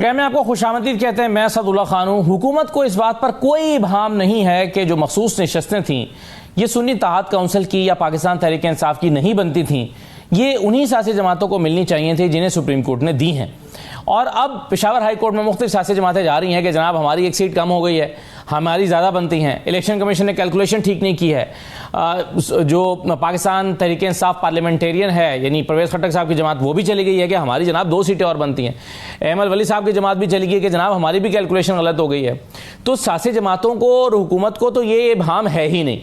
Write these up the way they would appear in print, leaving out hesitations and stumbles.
Programme में आपको खुशामदीद कहते हैं। मैं असदुल्ला खान हूँ। हुकूमत को इस बात पर कोई इब्हाम नहीं है कि जो मखसूस नशस्तें थीं ये सुन्नी इत्तेहाद काउंसिल की या पाकिस्तान तहरीक इंसाफ की नहीं बनती थीं, ये उन्हीं सियासी जमातों को मिलनी चाहिए थी जिन्हें सुप्रीम कोर्ट ने दी हैं। और अब पेशावर हाई कोर्ट में मुख्तलिफ सियासी जमातें जा रही हैं कि जनाब हमारी एक सीट कम हो गई है, हमारी ज़्यादा बनती हैं। इलेक्शन कमीशन ने कैलकुलेशन ठीक नहीं की है। जो पाकिस्तान तहरीक इंसाफ पार्लियामेंटेरियन है यानी परवेज़ खट्टक साहब की जमात वो भी चली गई है कि हमारी जनाब 2 सीटें और बनती हैं। अहमद वली साहब की जमात भी चली गई कि जनाब हमारी भी कैलकुलेशन गलत हो गई है। तो सियासी जमातों को और हुकूमत को तो ये इब्हाम है ही नहीं।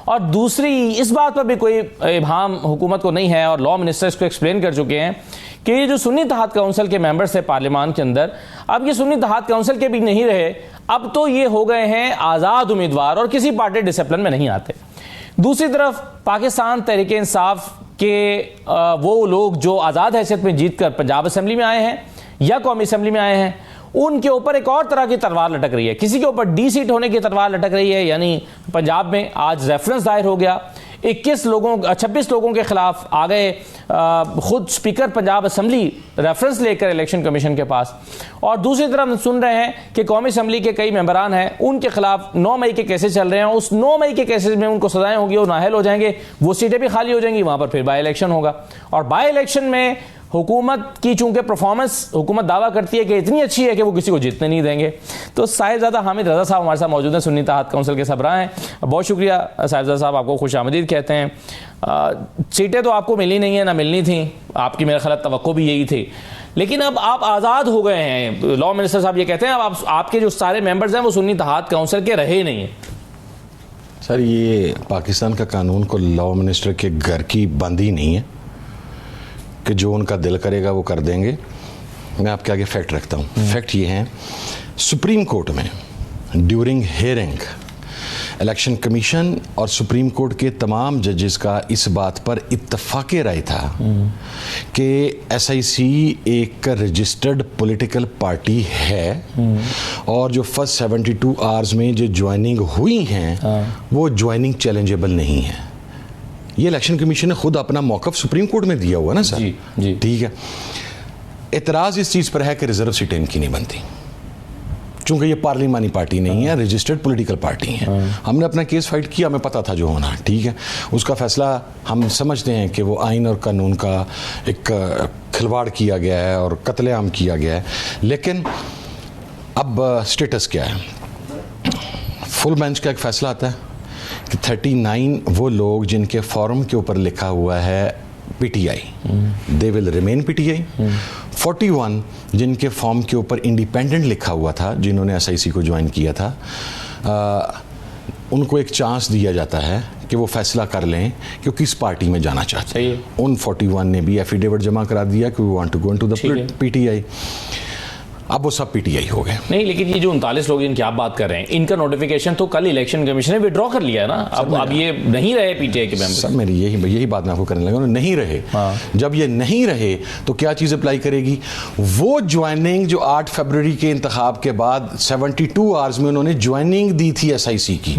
और दूसरी इस बात पर भी कोई इब्हाम हुकूमत को नहीं है और लॉ मिनिस्टर इसको एक्सप्लेन कर चुके हैं कि ये जो सुन्नी इत्तेहाद काउंसिल के मेंबर्स थे पार्लियामान के अंदर, अब ये सुन्नी इत्तेहाद काउंसिल के भी नहीं रहे, अब तो ये हो गए हैं आज़ाद उम्मीदवार और किसी पार्टी डिसिप्लिन में नहीं आते। दूसरी तरफ पाकिस्तान तहरीक इंसाफ के वो लोग जो आज़ाद हैसियत में जीत कर पंजाब असम्बली में आए हैं या कौमी असम्बली में आए हैं, उनके ऊपर एक और तरह की तलवार लटक रही है। किसी के ऊपर डी सीट होने की तलवार लटक रही है, यानी पंजाब में आज रेफरेंस दायर हो गया, 26 लोगों के खिलाफ आ गए खुद स्पीकर पंजाब असम्बली रेफरेंस लेकर इलेक्शन कमीशन के पास। और दूसरी तरफ सुन रहे हैं कि कौमी असम्बली के कई मेंबरान हैं, उनके खिलाफ 9 मई के केसेस चल रहे हैं। उस 9 मई के केसेस में उनको सजाएं होंगी, वो नाअहल हो जाएंगे, वो सीटें भी खाली हो जाएंगी, वहां पर फिर बाई इलेक्शन होगा। और बाई इलेक्शन में हुकूमत की चूंकि परफॉर्मेंस हुकूमत दावा करती है कि इतनी अच्छी है कि वो किसी को जीतने नहीं देंगे। तो साहिबजादा हामिद रजा साहब हमारे साथ मौजूद हैं, सुन्नी इत्तेहाद काउंसिल के सरबराह हैं। बहुत शुक्रिया साहिबजादा साहब, आपको खुशामदीद कहते हैं। सीटें तो आपको मिली नहीं है, ना मिलनी थी, आपकी मेरे ख्याल तवक्को भी यही थी, लेकिन अब आप आज़ाद हो गए हैं। लॉ मिनिस्टर साहब ये कहते हैं अब आपके जो सारे मेंबर्स हैं वो सुन्नी इत्तेहाद काउंसिल के रहे नहीं हैं। सर, ये पाकिस्तान का कानून को लॉ मिनिस्टर के घर की बंदी नहीं है कि जो उनका दिल करेगा वो कर देंगे। मैं आपके आगे फैक्ट रखता हूँ। फैक्ट ये है, सुप्रीम कोर्ट में ड्यूरिंग हियरिंग इलेक्शन कमीशन और सुप्रीम कोर्ट के तमाम जजेस का इस बात पर इत्तफाक राय था कि SIC एक रजिस्टर्ड पॉलिटिकल पार्टी है और जो फर्स्ट 72 आवर्स में जो ज्वाइनिंग हुई हैं वो ज्वाइनिंग चैलेंजेबल नहीं है। ये इलेक्शन कमीशन ने खुद अपना मौक़िफ़ सुप्रीम कोर्ट में दिया हुआ ना सर। जी ठीक है। एतराज़ इस चीज़ पर है कि रिजर्व सीटें इनकी नहीं बनती, चूंकि ये पार्लिमानी पार्टी नहीं है, रजिस्टर्ड पॉलिटिकल पार्टी है। हमने अपना केस फाइट किया, हमें पता था जो होना, ठीक है। उसका फैसला हम समझते हैं कि वो आइन और कानून का एक खिलवाड़ किया गया है और कत्लेआम किया गया है। लेकिन अब स्टेटस क्या है? फुल बेंच का एक फैसला आता है कि 39 वो लोग जिनके फॉर्म के ऊपर लिखा हुआ है PTI, they will remain PTI। 41 जिनके फॉर्म के ऊपर इंडिपेंडेंट लिखा हुआ था, जिन्होंने SIC को ज्वाइन किया था, उनको एक चांस दिया जाता है कि वो फैसला कर लें कि किस पार्टी में जाना चाहते हैं। उन 41 ने भी एफिडेविट जमा करा दिया कि we want to go into the PTI। अब वो सब PTI हो गए। नहीं, लेकिन ये जो 39 लोग जिनकी आप बात कर रहे हैं, इनका नोटिफिकेशन तो कल इलेक्शन कमीशन ने विड्रॉ कर लिया है ना। अब ये नहीं रहे PTI के मेंबर। सर, मेरी यही बात मैं आपको करने लगा, नहीं रहे। जब ये नहीं रहे तो क्या चीज़ अप्लाई करेगी? वो ज्वाइनिंग जो 8 फरवरी के इंतखाब के बाद 72 आवर्स में उन्होंने ज्वाइनिंग दी थी SIC की,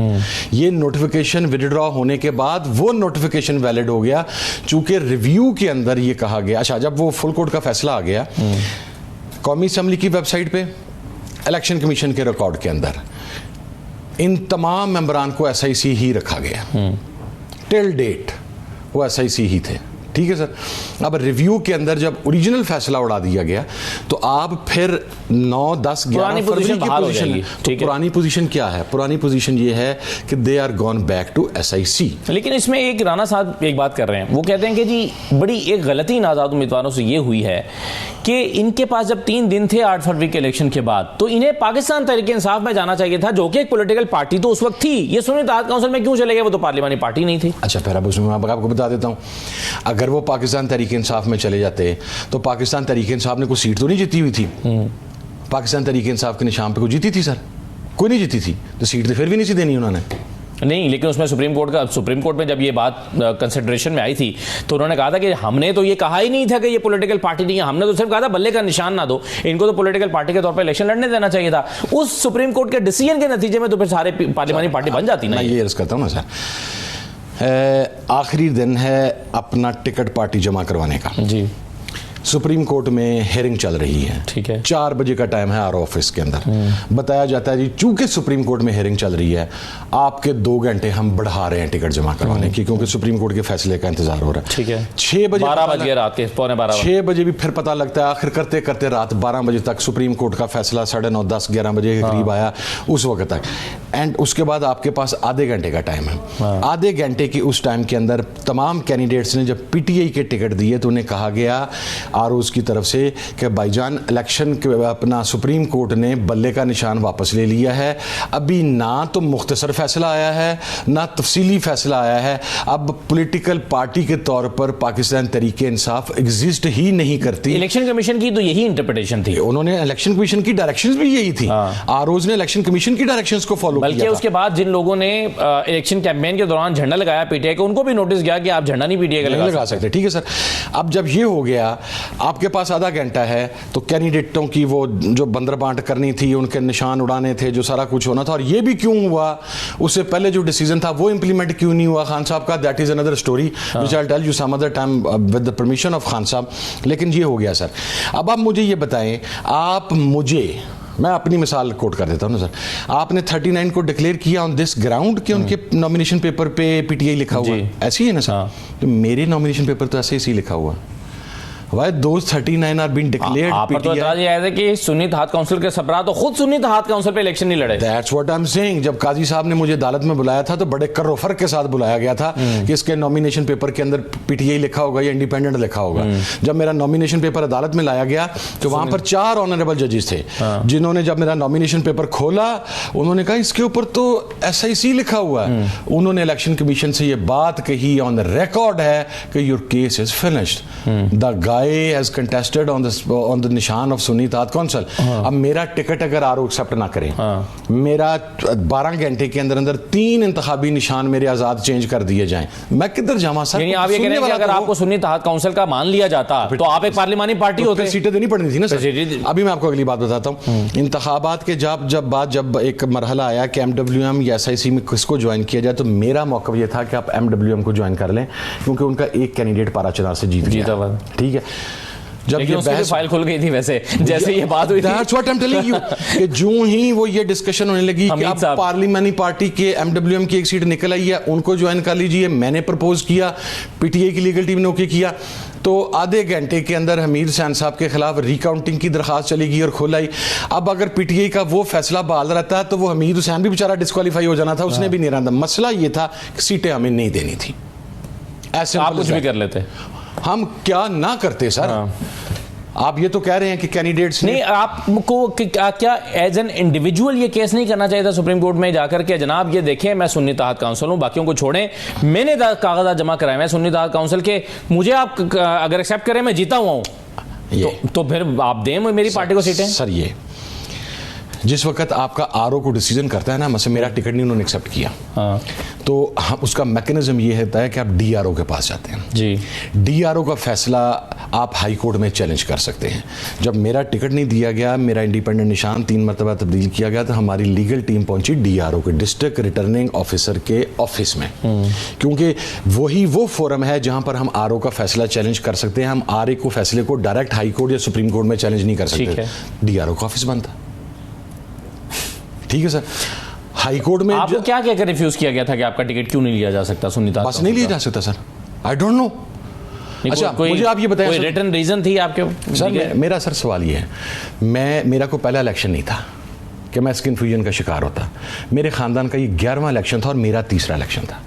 ये नोटिफिकेशन विड्रॉ होने के बाद वो नोटिफिकेशन वैलिड हो गया। चूंकि रिव्यू के अंदर ये कहा गया, अच्छा, जब वो फुल कोर्ट का फैसला आ गया, कौमी असम्बली की वेबसाइट पे, इलेक्शन कमीशन के रिकॉर्ड के अंदर इन तमाम मेंबरान को SIC ही रखा गया। टिल डेट वो SIC ही थे, ठीक है सर। अब रिव्यू के अंदर जब ओरिजिनल फैसला उड़ा दिया गया तो आप फिर 9, 10, 11 फरवरी की पोजीशन, तो पुरानी पोजीशन क्या है? पुरानी पोजीशन ये है कि they are gone back to SIC। लेकिन इसमें एक राना साहब एक बात कर रहे हैं, वो कहते हैं कि जी बड़ी एक गलती इन आज़ाद उम्मीदवारों से ये हुई है कि इनके पास जब 3 दिन थे 8 फरवरी के इलेक्शन के बाद, तो इन्हें पाकिस्तान तहरीक इंसाफ में जाना चाहिए था, जो कि एक पॉलिटिकल पार्टी तो उस वक्त थी। ये सुन्नी इत्तेहाद काउंसिल में क्यों चले गए? वो तो पार्लिमानी पार्टी नहीं थी। अच्छा, फिर अब उसमें मैं आपको बता देता हूँ, अगर वो पाकिस्तान तहरीक इंसाफ में चले जाते तो पाकिस्तान तहरीक इंसाफ ने कोई सीट तो नहीं जीती हुई थी। पाकिस्तान तहरीक इंसाफ के निशान पे कोई जीती थी? सर, कोई नहीं जीती थी, तो सीट तो फिर भी नहीं सी देनी उन्होंने। नहीं, लेकिन उसमें सुप्रीम कोर्ट में जब ये बात कंसिडरेशन में आई थी तो उन्होंने कहा था कि हमने तो ये कहा ही नहीं था कि ये पॉलिटिकल पार्टी नहीं है, हमने तो सिर्फ कहा था बल्ले का निशान ना दो, इनको तो पॉलिटिकल पार्टी के तौर पर इलेक्शन लड़ने देना चाहिए था। उस सुप्रीम कोर्ट के डिसीजन के नतीजे में तो फिर सारे पार्लिमानी पार्टी बन जाती ना। ये अर्ज करता हूँ ना सर, आखिरी दिन है अपना टिकट पार्टी जमा करवाने का जी। सुप्रीम कोर्ट में हेयरिंग चल रही है, ठीक है, 4 बजे का टाइम है आरओ ऑफिस के अंदर। बताया जाता है जी चूंकि सुप्रीम कोर्ट में हेयरिंग चल रही है, आपके 2 घंटे हम बढ़ा रहे हैं टिकट जमा करवाने की, क्योंकि सुप्रीम कोर्ट के फैसले का इंतजार हो रहा है। ठीक है, 6 बजे 12 बज गए रात के, पौने 12, 6 बजे भी फिर पता लगता है, आखिर करते करते रात 12 बजे तक सुप्रीम कोर्ट का फैसला 9:30, 10, 11 बजे के करीब आया, उस वक्त तक। एंड उसके बाद आपके पास आधे घंटे का टाइम है। आधे घंटे की उस टाइम के अंदर तमाम कैंडिडेट्स ने जब पीटीआई के टिकट दिए तो उन्हें कहा गया आरओज़ की तरफ से कि भाईजान इलेक्शन के अपना सुप्रीम कोर्ट ने बल्ले का निशान वापस ले लिया है, अभी ना तो मुख्तसर फैसला आया है ना तफसीली फैसला आया है, अब पॉलिटिकल पार्टी के तौर पर पाकिस्तान तरीके इंसाफ एग्जिस्ट ही नहीं करती। इलेक्शन कमीशन की तो यही इंटरप्रिटेशन थी, उन्होंने इलेक्शन कमीशन की डायरेक्शंस भी यही थी। आरओज़ ने इलेक्शन कमीशन की डायरेक्शंस को फॉलो किया। बल्कि उसके बाद जिन लोगों ने इलेक्शन कैंपेन के दौरान झंडा लगाया पीटीआई को, उनको भी नोटिस गया कि आप झंडा नहीं पीटीआई का लगा सकते। ठीक है सर, अब जब ये हो गया, आपके पास आधा घंटा है, तो कैंडिडेटों की वो जो बंदर बांट करनी थी, उनके निशान उड़ाने थे, जो सारा कुछ होना था, और ये भी क्यों हुआ, उससे पहले जो डिसीजन था वो इंप्लीमेंट क्यों नहीं हुआ खान साहब का, that is another story which I will tell you some other time with the permission of Khan साहब। लेकिन ये हो गया सर। अब आप मुझे ये बताएं, मैं अपनी मिसाल कोट कर देता हूं ना सर, आपने 39 को डिक्लेयर किया ऑन दिस ग्राउंड कि उनके नॉमिनेशन पेपर पे पीटीआई लिखा हुआ है, ऐसे ही है ना सर? तो मेरे नॉमिनेशन पेपर तो ऐसे ही लिखा हुआ है। Why those 39 are being declared आप पर तो इतराज ये आया था कि सुन्नी तहात काउंसिल के सरबराह तो खुद सुन्नी तहात काउंसिल पे इलेक्शन नहीं लड़े। That's what I'm saying। जब काजी साहब ने मुझे अदालत में बुलाया था तो बड़े कर्रो फर्क के साथ बुलाया गया था कि इसके नॉमिनेशन पेपर के अंदर पीटीआई लिखा होगा या इंडिपेंडेंट लिखा होगा। जब मेरा नॉमिनेशन पेपर अदालत में लाया गया तो वहां पर 4 ऑनरेबल जजेस थे, जिन्होंने जब मेरा नॉमिनेशन पेपर खोला उन्होंने कहा इसके ऊपर तो SIC लिखा हुआ है। उन्होंने इलेक्शन कमीशन से ये बात कही, ऑन द रिकॉर्ड है कि your case is finished, the guy has on the निशान ऑफ सुन्नी तहात काउंसिल। अब मेरा टिकट अगर आरओ एक्सेप्ट ना करें, मेरा 12 घंटे के अंदर अंदर 3 इंतखाबी निशान मेरे आजाद चेंज कर दिए जाएं, मैं किधर जावा सर? यानी आप ये कह रहे हैं कि अगर आपको सुन्नी तहात काउंसिल का मान लिया जाता तो आप एक पार्लिमानी पार्टी होते, सीटें देनी पड़नी थी ना सर। अभी मैं आपको अगली बात बताता हूँ। इंतखाबात के जब एक मरहला आया कि MWM या SIC में किसको ज्वाइन किया जाए, तो मेरा मौक़िफ़ ये था कि आप MWM को ज्वाइन कर लें, क्योंकि उनका एक कैंडिडेट पाराचुनार से जीत गया। ठीक है, जब ये बहस फाइल खुल गई थी वैसे जैसे ये बात हुई थी। That's what I'm telling you कि जो ही वो ये डिस्कशन होने लगी कि अब पार्लियामेंट पार्टी के MWM की एक सीट निकल आई है, उनको ज्वाइन कर लीजिए, मैंने प्रपोज किया, पीटीआई की लीगल टीम ने ओके किया, तो आधे घंटे के अंदर हमीद हुसैन साहब के खिलाफ रिकाउंटिंग की दरखास्त चलेगी और खोलाई। अब अगर पीटीआई का वो फैसला बहाल रहता तो वो हमीद हुसैन भी बेचारा डिस्क्वालीफाई हो जाना था, उसने भी नहीं रहना। मसला ये था कि सीटें हमें नहीं देनी थी, ऐसे आप कुछ भी कर लेते, हम क्या ना करते सर। आप ये तो कह रहे हैं कि कैंडिडेट्स नहीं, आपको क्या एज एन इंडिविजुअल ये केस नहीं करना चाहिए था सुप्रीम कोर्ट में जाकर के, जनाब ये देखें मैं सुन्नी तहात काउंसिल हूं, बाकियों को छोड़ें, मैंने कागजात जमा कराए, मैं सुन्नी तहात काउंसिल के, मुझे आप अगर एक्सेप्ट करें मैं जीता हुआ हूं तो फिर आप दें मेरी पार्टी को सीटें। सर ये जिस वक्त आपका आरओ को डिसीजन करता है ना, मतलब मेरा टिकट नहीं उन्होंने एक्सेप्ट किया, तो उसका मैकेनिज्म ये होता है कि आप डीआरओ के पास जाते हैं जी। डीआरओ का फैसला आप हाई कोर्ट में चैलेंज कर सकते हैं। जब मेरा टिकट नहीं दिया गया, मेरा इंडिपेंडेंट निशान 3 मरतबा तब्दील किया गया, तो हमारी लीगल टीम पहुंची डीआरओ के, डिस्ट्रिक्ट रिटर्निंग ऑफिसर के ऑफिस में, क्योंकि वही वो फोरम है जहां पर हम आरओ का फैसला चैलेंज कर सकते हैं। हम आरए को फैसले को डायरेक्ट हाई कोर्ट या सुप्रीम कोर्ट में चैलेंज नहीं कर सकते, डीआरओ का ऑफिस बंद था। ठीक है सर, हाई कोर्ट में आपको क्या कहकर रिफ्यूज किया गया था कि आपका टिकट क्यों नहीं लिया जा सकता सुन्नी तहात? बस नहीं लिया जा सकता सर, आई डोंट नो। अच्छा मुझे आप ये बताएं, कोई रिटन रीजन थी आपके? सर मेरा सर सवाल ये है, मेरा को पहला इलेक्शन नहीं था कि मैं इस कन्फ्यूजन का शिकार होता। मेरे खानदान का ये 11वां इलेक्शन था और मेरा 3रा इलेक्शन था।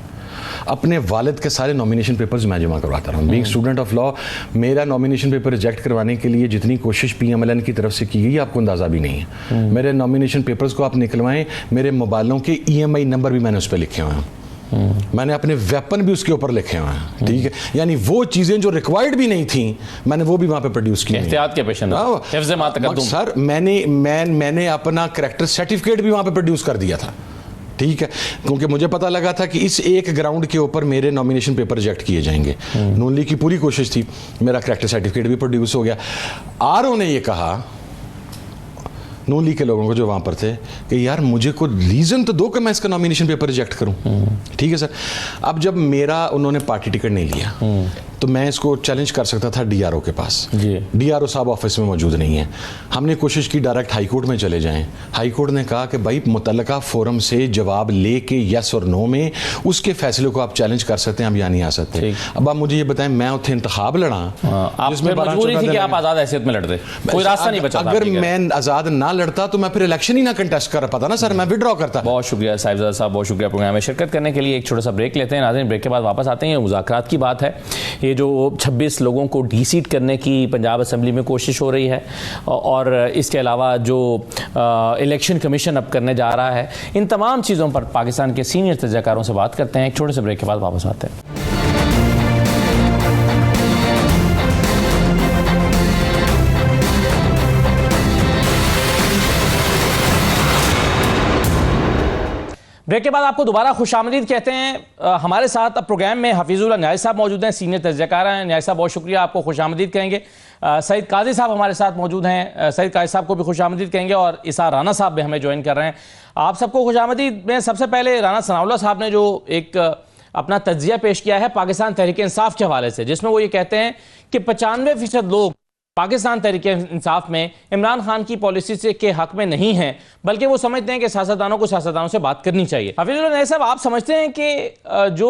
अपने वालिद के सारे नॉमिनेशन पेपर्स मैं जमा करवाता रहा हूँ। बीइंग स्टूडेंट ऑफ लॉ, मेरा नॉमिनेशन पेपर रिजेक्ट करवाने के लिए जितनी कोशिश PMLN की तरफ से की गई आपको अंदाज़ा भी नहीं है। मेरे नॉमिनेशन पेपर्स को आप निकलवाएं, मेरे मोबाइलों के EMI नंबर भी मैंने उस पर लिखे हुए हैं, मैंने अपने वेपन भी उसके ऊपर लिखे हुए हैं। ठीक है, यानी वो चीज़ें जो रिक्वायर्ड भी नहीं थी मैंने वो भी वहाँ पे प्रोड्यूस की। एहतियात के पेश नज़र सर मैंने अपना करैक्टर सर्टिफिकेट भी वहाँ पे प्रोड्यूस कर दिया था। ठीक है, क्योंकि मुझे पता लगा था कि इस एक ग्राउंड के ऊपर मेरे नॉमिनेशन पेपर रिजेक्ट किए जाएंगे। नून लीग की पूरी कोशिश थी, मेरा करैक्टर सर्टिफिकेट भी प्रोड्यूस हो गया। आरओ ने ये कहा नून लीग के लोगों को जो वहां पर थे कि यार मुझे कोई रीजन तो दो कि मैं इसका नॉमिनेशन पेपर रिजेक्ट करूं। ठीक है सर, अब जब मेरा उन्होंने पार्टी टिकट नहीं लिया तो मैं इसको चैलेंज कर सकता था डीआरओ के पास। डीआरओ साहब ऑफिस में मौजूद नहीं है। हमने कोशिश की डायरेक्ट हाई कोर्ट में चले जाएं। हाई कोर्ट ने कहा कि भाई मुतल्लका फोरम से जवाब लेके यस और नो में उसके फैसले को आप चैलेंज कर सकते हैं, हम यहाँ नहीं आ सकते। अब आप मुझे ये बताएं, मैं उत्थे इंतखाब लड़ा जिसमें मजबूरी थी कि आप आजाद हैसियत में लड़ते, कोई रास्ता नहीं बचा। अगर मैं आजाद ना लड़ता तो मैं फिर इलेक्शन ही ना कंटेस्ट कर पाता ना सर, मैं विड्रॉ करता। बहुत शुक्रिया साहिबजादा साहब, बहुत शुक्रिया प्रोग्राम में शिरकत करने के लिए। एक छोटा सा ब्रेक लेते हैं नाज़रीन, ब्रेक के बाद वापस आते हैं। मुज़ाकरात की बात है, ये जो 26 लोगों को डीसीट करने की पंजाब असेंबली में कोशिश हो रही है और इसके अलावा जो इलेक्शन कमीशन अब करने जा रहा है, इन तमाम चीज़ों पर पाकिस्तान के सीनियर तजज़ियाकारों से बात करते हैं। एक छोटे से ब्रेक के बाद वापस आते हैं। ब्रेक के बाद आपको दोबारा खुशामदीद कहते हैं। हमारे साथ अब प्रोग्राम में हफीजुल्लाह न्याज़ साहब मौजूद हैं, सीनियर तजज़ियाकार हैं। न्याज़ साहब बहुत शुक्रिया, आपको खुशामदीद कहेंगे। सईद काजी साहब हमारे साथ मौजूद हैं, सईद काजी साहब को भी खुशामदीद कहेंगे और इसा राना साहब भी हमें ज्वाइन कर रहे हैं। आप सबको खुशामदीद में सबसे पहले राना सनाउल्लाह साहब ने जो एक अपना तज्जिया पेश किया है पाकिस्तान तहरीक इंसाफ के हवाले से, जिसमें वो ये कहते हैं कि 95% लोग पाकिस्तान तहरीक इंसाफ में इमरान खान की पॉलिसी से के हक में नहीं हैं, बल्कि वो समझते हैं कि सियासतदानों को सियासतदानों से बात करनी चाहिए। हफीजुल्लाह न्याज़ साहब, आप समझते हैं कि जो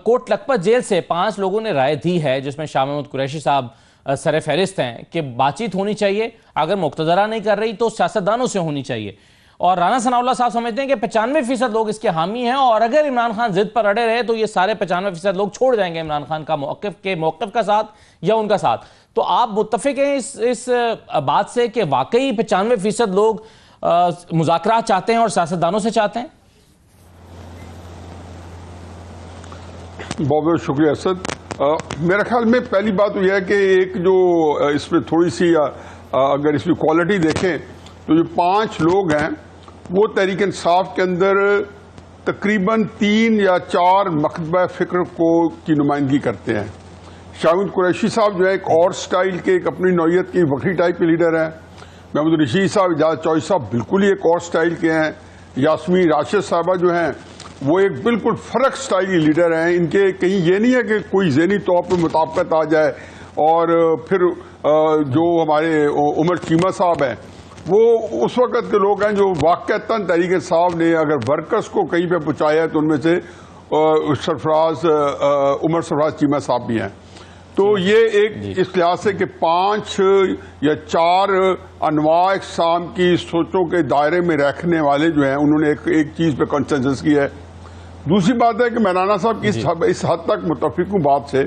कोट लखपत जेल से 5 लोगों ने राय दी है, जिसमें शाह महमूद कुरैशी साहब सर फहरिस्त हैं, कि बातचीत होनी चाहिए, अगर मुक्तदरा नहीं कर रही तो सियासतदानों से होनी चाहिए, और राना सनाउल्लाह साहब समझते हैं कि 95% लोग इसके हामी हैं और अगर इमरान खान जिद पर अड़े रहे तो ये सारे 95% लोग छोड़ जाएंगे इमरान खान का मौक़िफ़ का साथ या उनका साथ। तो आप मुत्तफ़िक़ हैं इस बात से कि वाकई 95% लोग मुज़ाकरात चाहते हैं और सियासतदानों से चाहते हैं? बहुत बहुत शुक्रिया असद। मेरे ख्याल में पहली बात तो यह है कि एक जो इसमें थोड़ी सी अगर इसमें क्वालिटी देखें तो जो 5 लोग हैं वो तहरीक इंसाफ के अंदर तकरीबन 3 या 4 मकतबा फ़िक्र को की नुमाइंदगी करते हैं। शाह महमूद कुरैशी साहब जो है एक और स्टाइल के, एक अपनी नौयत की वक्री टाइप के लीडर हैं। महमूद रशीद साहब, इजाज़ चौधरी साहब बिल्कुल ही एक और स्टाइल के हैं। यास्मीन राशिद साहबा जो हैं वो एक बिल्कुल फ़र्क स्टाइल की लीडर हैं। इनके कहीं ये नहीं है कि कोई ज़हनी तौर पर मुताबिकत आ जाए। और फिर जो हमारे उमर चीमा साहब हैं वो उस वक़्त के लोग हैं जो वाक़तन तहरीक इंसाफ ने अगर वर्कर्स को कहीं पे पहुँचाया है तो उनमें से उमर सरफराज चीमा साहब भी हैं। तो ये एक इस लिहाज से कि 5 या 4 अनवा इक़साम की सोचों के दायरे में रखने वाले जो हैं उन्होंने एक चीज़ पे कंसेंसस किया है। दूसरी बात है कि मैं राना साहब की इस हद तक मुत्तफ़िक़ हूँ बात से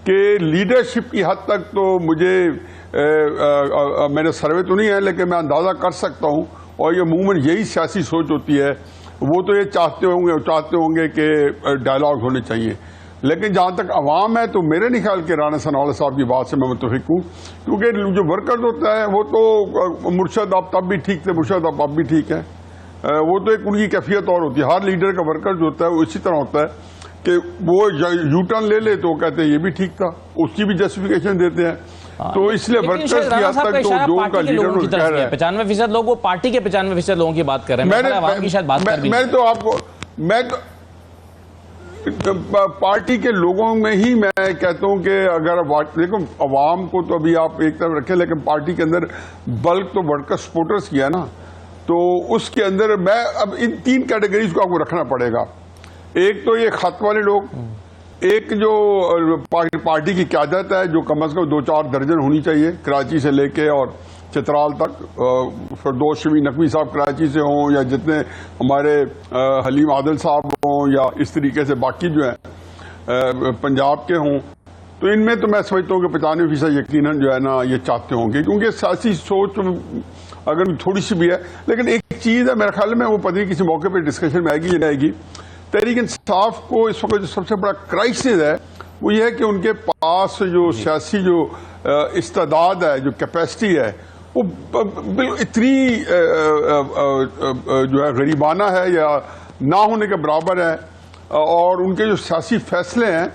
कि लीडरशिप की हद तक तो मुझे मेरे सर्वे तो नहीं है लेकिन मैं अंदाज़ा कर सकता हूँ, और ये अमूमन यही सियासी सोच होती है। वो तो ये चाहते होंगे कि डायलॉग होने चाहिए, लेकिन जहाँ तक अवाम है तो मेरे नहीं ख्याल के राना सनाउल्लाह साहब की बात से मैं मुत्तफ़िक़ हूँ, क्योंकि जो वर्कर्स होता है वो तो मुर्शद आप तब भी ठीक थे, मुर्शद आप अब भी ठीक है। वो तो एक उनकी कैफियत और होती है। हर लीडर का वर्कर जो होता है वो इसी तरह होता है कि वो यू टर्न ले तो कहते हैं ये भी ठीक था, उसकी भी जस्टिफिकेशन देते हैं। तो इसलिए वर्कर्स की हद तक तो जो उनका लीडर कह रहा है 95% लोग वो पार्टी के 95% लोगों की बात कर रहे हैं। मैं तो आपको पार्टी के लोगों में ही मैं कहता हूं कि अगर देखो अवाम को तो अभी आप एक तरफ रखें, लेकिन पार्टी के अंदर बल्क तो वर्कर सपोर्टर्स किया ना, तो उसके अंदर मैं अब इन 3 कैटेगरीज को आपको रखना पड़ेगा। एक तो ये खत वाले लोग, एक जो पार्टी की क़यादत है जो कम से कम 2-4 दर्जन होनी चाहिए, कराची से लेके और चित्राल तक, फिरदौस शमी नकवी साहब कराची से हों या जितने हमारे हलीम आदिल साहब हों या इस तरीके से बाकी जो हैं पंजाब के हों, तो इनमें तो मैं समझता हूँ कि 95% यकीनन जो है ना ये चाहते होंगे, क्योंकि सियासी सोच अगर थोड़ी सी भी है। लेकिन एक चीज़ है मेरे ख्याल में, वो पता नहीं किसी मौके पर डिस्कशन में आएगी या नहीं आएगी, तहरीक इंसाफ को इस वक्त जो सबसे बड़ा क्राइसिस है वो ये है कि उनके पास जो सियासी जो इस्तेदाद है, जो कैपेसिटी है, वो इतनी जो है गरीबाना है या ना होने के बराबर है, और उनके जो सियासी फैसले हैं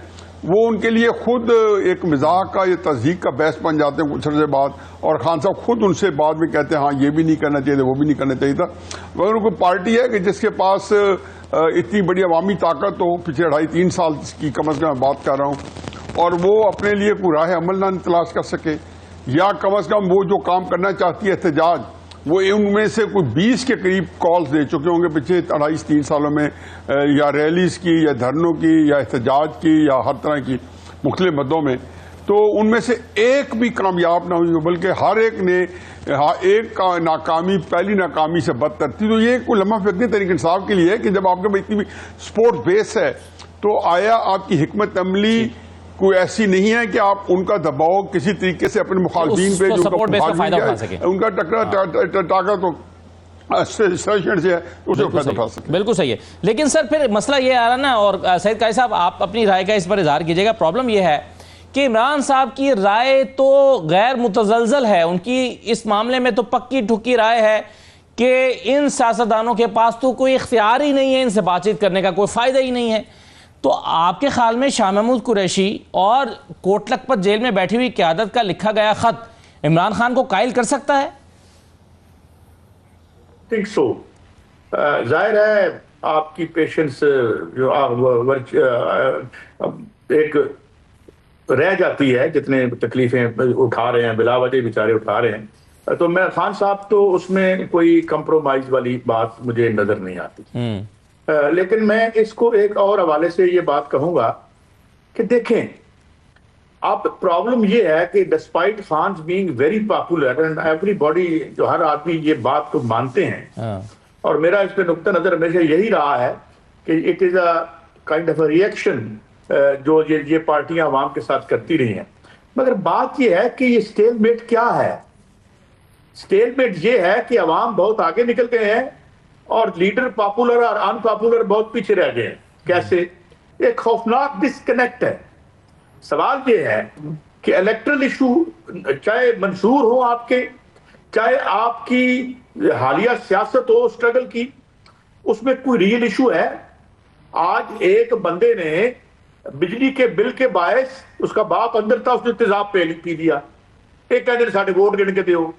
वो उनके लिए खुद एक मजाक का या तज़हीक का बहस बन जाते हैं कुछ अर्से बाद, और खान साहब खुद उनसे बाद में कहते हैं हाँ ये भी नहीं करना चाहिए था, वो भी नहीं करना चाहिए था। मगर उनको पार्टी है कि जिसके पास इतनी बड़ी अवामी ताकत हो, पिछले 2.5-3 साल की कम अज़ कम बात कर रहा हूँ, और वो अपने लिए कोई राह अमल ना तलाश कर सके, या कम से कम वो जो काम करना चाहती है एहतजाज, वो उनमें से कोई 20 के करीब कॉल्स दे चुके होंगे पिछले 2.5-3 सालों में, या रैलीज की या धरनों की या एहतजाज की या हर तरह की मुख्तलिफ मद्दों में, तो उनमें से एक भी कामयाब ना हुई हो, बल्कि हर एक ने एक का नाकामी पहली नाकामी से बदतर थी। तो ये कोई लम्हा फिक्री तरीके इंसाफ के लिए है कि जब आपके पास इतनी भी स्पोर्ट बेस है, तो आया आपकी हिकमत अमली कोई ऐसी नहीं है कि आप उनका दबाव किसी तरीके से अपने मुखालफीन पे, जो उनका टाका तो सेशन से है, उसे फायदा उठा सके। बिल्कुल सही है। लेकिन सर फिर मसला ये आ रहा ना, और सईद काजी साहब आप अपनी राय का इस पर इजहार कीजिएगा, प्रॉब्लम ये है कि इमरान साहब की राय तो गैर मुतजलजल है, उनकी इस मामले में तो पक्की ठुकी राय है कि इन सियासतदानों के पास तो कोई इख्तियार ही नहीं है, इनसे बातचीत करने का कोई फायदा ही नहीं है। तो आपके ख्याल में शाह महमूद कुरैशी और कोट लखपत जेल में बैठी हुई क़यादत का लिखा गया खत इमरान खान को कायल कर सकता है? Think so. जाहिर है आपकी पेशेंस जो एक रह जाती है, जितने तकलीफें उठा रहे हैं, बिलावजह बेचारे उठा रहे हैं, तो मैं खान साहब तो उसमें कोई कंप्रोमाइज वाली बात मुझे नजर नहीं आती। लेकिन मैं इसको एक और हवाले से ये बात कहूंगा कि देखें, आप प्रॉब्लम ये है कि despite Khan being very popular and everybody, जो हर आदमी ये बात को मानते हैं, और मेरा इस पे नुक्ता नजर हमेशा यही रहा है कि it is a kind of a reaction जो ये पार्टियां आवाम के साथ करती रही हैं। मगर बात ये है कि ये स्टेलमेट क्या है? स्टेलमेट ये है कि अवाम बहुत आगे निकल गए हैं और लीडर पॉपुलर और अनपॉपुलर बहुत पीछे रह गए हैं। कैसे? एक खौफनाक डिस्कनेक्ट है। सवाल ये है कि इलेक्ट्रल इशू चाहे मंशूर हो आपके, चाहे आपकी हालिया सियासत हो स्ट्रगल की, उसमें कोई रियल इशू है? आज एक बंदे ने बिजली के बिल के बायस, उसका बाप अंदर था, उसने तेजाब पी दिया, एक कहते साढ़े वोट गिन के दो।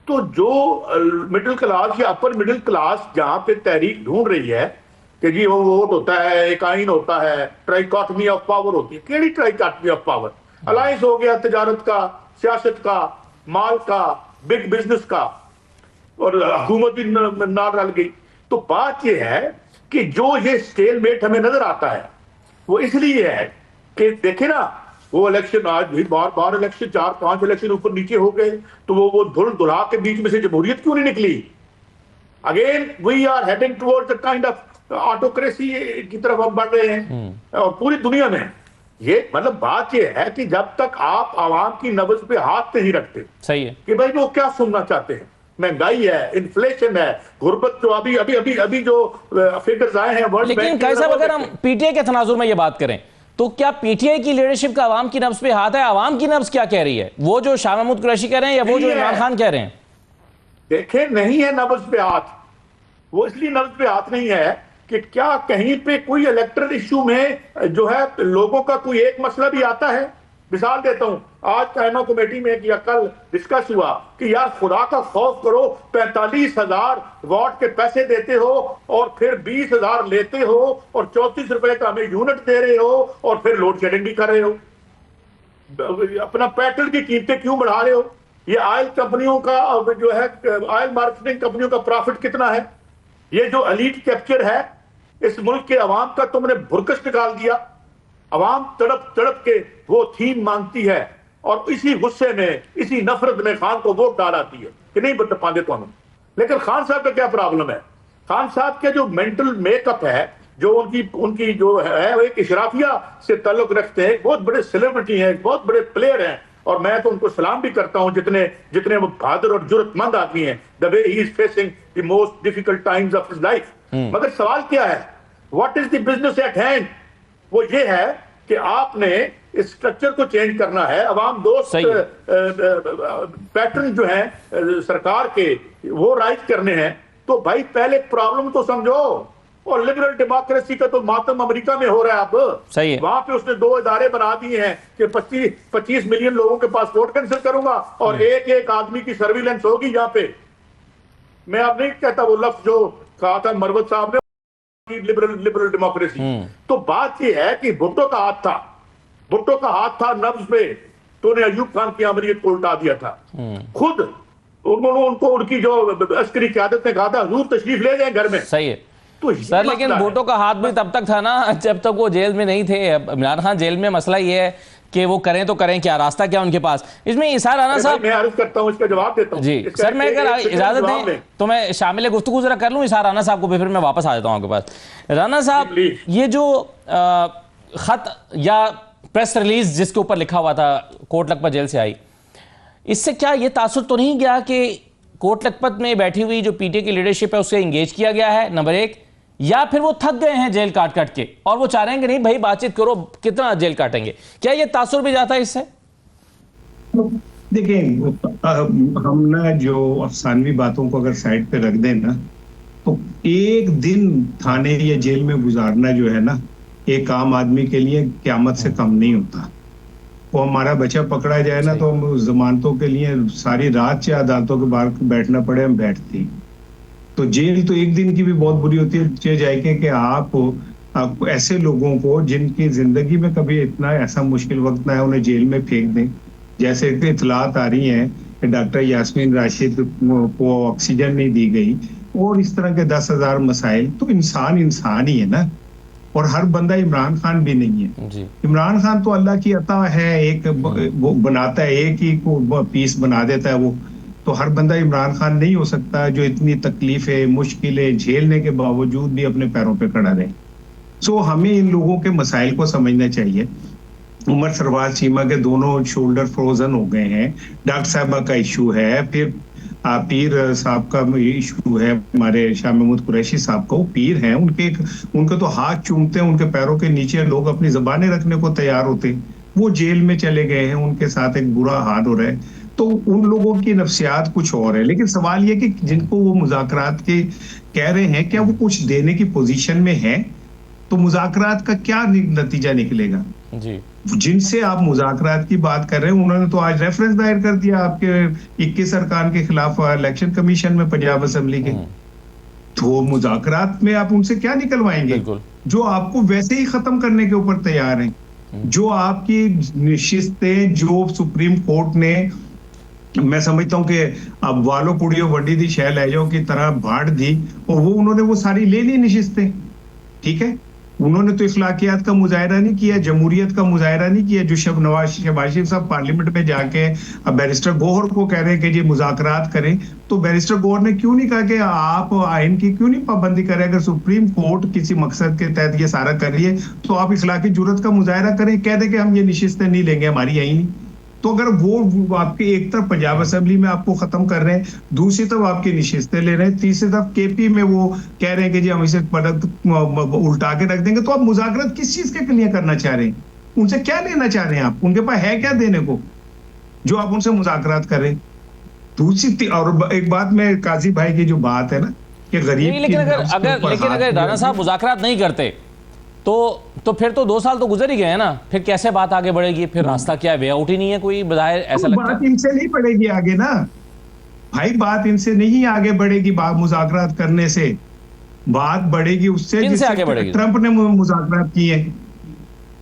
तो जो मिडिल क्लास या अपर मिडिल क्लास जहां पे तहरीक ढूंढ रही है कि जी वो वोट होता है, एक आइन होता है, ट्राइकॉटमी ऑफ पावर होती है। केड़ी ट्राइकॉटमी ऑफ पावर? अलायंस हो गया तजारत का, सियासत का, माल का, बिग बिजनेस का, और हुकूमत भी ना रल गई। तो बात यह है कि जो ये स्टेलमेट हमें नजर आता है वो इसलिए है कि देखे ना, वो इलेक्शन आज भी बार इलेक्शन 4-5 इलेक्शन ऊपर नीचे हो गए, तो वो धुल दुल्हा के बीच में से जमहूरियत क्यों नहीं निकली? Again we are heading towards the kind of autocracy की तरफ हम बढ़ रहे हैं। और पूरी दुनिया में ये मतलब बात ये है कि जब तक आप आवाम की नब्ज पे हाथ नहीं रखते, सही है, कि भाई वो क्या सुनना चाहते हैं, महंगाई है, इन्फ्लेशन है, गुर्बत, जो अभी जो फिगर्स आए हैं वर्ल्ड बैंक। लेकिन कैसा, अगर हम पीटीआई के तनाजुर में ये बात करें तो क्या पीटीआई की लीडरशिप का आवाम की नब्ज पे हाथ है? आवाम की नब्ज क्या कह रही है? वो जो शाह महमूद कुरैशी कह रहे हैं या वो जो इमरान खान कह रहे हैं? देखें, नहीं है नब्ज पे हाथ। वो इसलिए नब्ज पे हाथ नहीं है कि क्या कहीं पे कोई इलेक्ट्रल इश्यू में जो है लोगों का कोई एक मसला भी आता है? मिसाल देता हूं, आज कायनो कमेटी में या कल डिस्कस हुआ कि यार खुदा का खौफ करो, 45,000 वॉट के पैसे देते हो और फिर 20,000 लेते हो और 34 रुपए का हमें यूनिट दे रहे हो और फिर लोड शेडिंग भी कर रहे हो। अपना पेट्रोल की कीमतें क्यों बढ़ा रहे हो? ये ऑयल कंपनियों का जो है, ऑयल मार्केटिंग कंपनियों का प्रॉफिट कितना है? ये जो एलीट कैप्चर है इस मुल्क के अवाम का, तुमने भुरकस निकाल दिया। अवाम तड़प तड़प के वो थीम मांगती है और इसी गुस्से में, इसी नफरत में खान को वोट डालाती है कि नहीं बता पाते तो हम। लेकिन खान साहब का क्या प्रॉब्लम है? खान साहब के जो मेंटल मेकअप है, जो उनकी जो है, वो एक इशराफिया से ताल्लुक रखते हैं, बहुत बड़े सेलिब्रिटी हैं, बहुत बड़े प्लेयर हैं, और मैं तो उनको सलाम भी करता हूं जितने वो बहादुर और जुर्रतमंद आदमी हैं, the way he is facing the most difficult times of his life. मगर सवाल क्या है? What is the business at hand? वो ये है कि आपने इस स्ट्रक्चर को चेंज करना है। अवाम दोस्त पैटर्न जो है सरकार के, वो राइज करने हैं। तो भाई पहले प्रॉब्लम तो समझो। और लिबरल डेमोक्रेसी का तो मातम अमेरिका में हो रहा है अब। सही है। वहां पे उसने 2 इदारे बना दिए हैं कि 25 मिलियन लोगों के पास वोट कैंसिल करूंगा और एक आदमी की सर्विलेंस होगी यहाँ पे। मैं अब नहीं कहता वो लफ्ज जो कहा था मरवत साहब ने, लिबरल डेमोक्रेसी। तो बात यह है कि भुट्टो का हाथ था, भुट्टो का हाथ था नब्ज पे, तो उन्हें अयूब खान की अमरीत को उल्टा दिया था। खुद उन्होंने उनको उनकी जो अस्करी क़यादत ने कहा था हुजूर तशरीफ ले जाए घर में। सही है तो सर, लेकिन भुट्टो का हाथ भी तब तक था ना जब तक वो जेल में नहीं थे। इमरान खान जेल में, मसला ये है कि वो करें तो करें क्या, रास्ता क्या उनके पास। इसमें इसार राना साहब, मैं अर्ज करता हूँ, इसका जवाब देता हूँ जी सर, मैं अगर इजाजत दें तो मैं शामिल गुफ्तगू जरा कर लूँ इसार राना साहब को, फिर मैं वापस आ जाता हूँ आपके पास। राना साहब, ये जो खत या प्रेस रिलीज जिसके ऊपर लिखा हुआ था कोट लखपत जेल से आई, इससे क्या ये तासुर तो नहीं गया कि कोट लखपत में बैठी हुई जो पीटीए की लीडरशिप है उससे इंगेज किया गया है, नंबर एक, या फिर वो थक गए हैं जेल काट काट के और वो चाह रहे हैं कि नहीं भाई बातचीत करो, कितना जेल काटेंगे? क्या ये तासुर भी जाता है इससे? देखिए, हम ना जो अफसानवी बातों को अगर साइड पे रख दें ना, तो एक दिन थाने या जेल में गुजारना जो है ना, एक आम आदमी के लिए क़यामत से कम नहीं होता। वो हमारा बच्चा पकड़ा जाए ना तो हम जमानतों के लिए सारी रात चाहे अदालतों के बाहर बैठना पड़े, हम बैठते। तो जेल तो एक दिन की भी बहुत बुरी होती है। जाएंगे कि आप ऐसे लोगों को जिनकी जिंदगी में कभी इतना ऐसा मुश्किल वक्त ना है, उन्हें जेल में फेंक दें। जैसे इतलात आ रही हैं कि डॉक्टर यास्मीन राशिद को ऑक्सीजन नहीं दी गई और इस तरह के 10,000 मसाइल। तो इंसान इंसान ही है ना, और हर बंदा इमरान खान भी नहीं है जी। इमरान खान तो अल्लाह की अता है, एक वो बनाता है, एक ही को पीस बना देता है वो। तो हर बंदा इमरान खान नहीं हो सकता जो इतनी तकलीफें मुश्किलें झेलने के बावजूद भी अपने पैरों पे खड़ा रहे। सो हमें इन लोगों के मसाइल को समझना चाहिए। उमर सरवाज चीमा के दोनों शोल्डर फ्रोजन हो गए हैं, डॉक्टर साहबा का इशू है, फिर पीर साहब का इशू है, हमारे शाह महमूद कुरैशी साहब का, वो पीर हैं, उनके तो हाथ चूमते हैं, उनके पैरों के नीचे लोग अपनी जबानें रखने को तैयार होते, वो जेल में चले गए हैं, उनके साथ एक बुरा हाल हो रहा है। तो उन लोगों की नफ्सियात कुछ और है। लेकिन सवाल ये कि जिनको वो मुज़ाकरात के कह रहे हैं, क्या वो कुछ देने की पोजीशन में है? तो मुज़ाकरात का क्या नतीजा निकलेगा जी? जिनसे आप मुज़ाकरात की बात कर रहे हैं, उन्होंने तो आज रेफरेंस दायर कर दिया आपके 21 अरकान के खिलाफ इलेक्शन कमीशन में पंजाब असेंबली के। तो मुज़ाकरात में आप उनसे क्या निकलवाएंगे जो आपको वैसे ही खत्म करने के ऊपर तैयार हैं? जो आपकी निशिस्तें जो सुप्रीम कोर्ट ने, मैं समझता हूं कि अब वालो कुड़ियों वड्डी दी शह ले जाओ की तरह बांट दी, और वो उन्होंने वो सारी ले ली निशिस्तें, ठीक है। उन्होंने तो इखलाकियात का मुजाहिरा नहीं किया, जमहूरियत का मुजाहिरा नहीं किया। जो शहबाज शरीफ साहब पार्लियामेंट में जाके अब बैरिस्टर गौहर को कह रहे हैं कि जी मुज़ाकरात करें, तो बैरिस्टर गौहर ने क्यों नहीं कहा कि आप आइन की क्यों नहीं पाबंदी करें? अगर सुप्रीम कोर्ट किसी मकसद के तहत ये सारा कर रही है तो आप इखलाकी जुर्रत का मुजाहिरा करें, कह दें कि हम ये निशिस्तें नहीं लेंगे, हमारी यही नहीं। तो अगर वो आपके एक तरफ पंजाब असेंबली में आपको खत्म कर रहे हैं, दूसरी तरफ आपकी निशिस्तें ले रहे हैं, तीसरी तरफ केपी में वो कह रहे हैं कि जी हम इसे उल्टा के रख देंगे, तो आप मुज़ाकरात किस चीज के लिए करना चाह रहे हैं? उनसे क्या लेना चाह रहे हैं आप? उनके पास है क्या देने को जो आप उनसे मुज़ाकरात करें? दूसरी और एक बात में काजी भाई की जो बात है ना कि गरीब, लेकिन अगर राणा साहब मुज़ाकरात नहीं करते तो फिर तो 2 साल तो गुजर ही गए हैं ना, फिर कैसे बात आगे बढ़ेगी? फिर रास्ता क्या है? वे आउट ही नहीं है कोई, बजाय ऐसा लगता है। बात इनसे नहीं बढ़ेगी आगे ना भाई, बात इनसे नहीं आगे बढ़ेगी। बात मुज़ाकरात करने से बात बढ़ेगी उससे जिससे आगे बढ़ेगी। ट्रंप ने मुज़ाकरात किए,